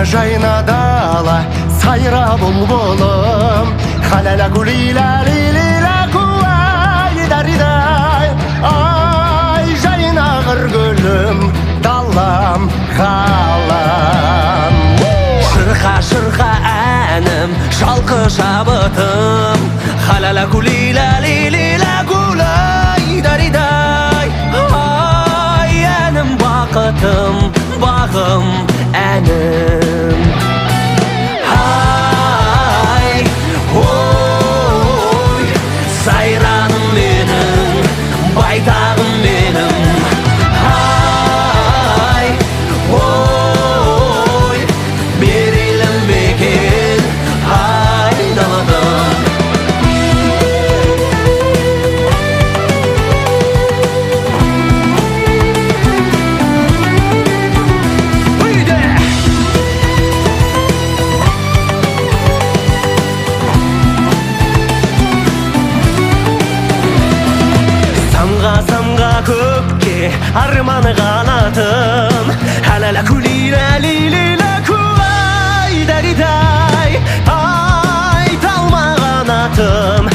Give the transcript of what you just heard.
Жайна дала, сайра бұлбұлым, халяля кулила лилила куай даридай. Ай, жайна гүлім, далам, халам. Шырқа әнім, шалқы шабытым, халяля кулила лилила кулай даридай. Ай, әнім бақытым, бағым әнім. Ай, ой, сайраным менің, байтағым менің. Ай, ой, берелім бекен айдаладым. Самға көпке арманы қанатым, халяля кулила лилила куай даридай. Ай, талмаған атым,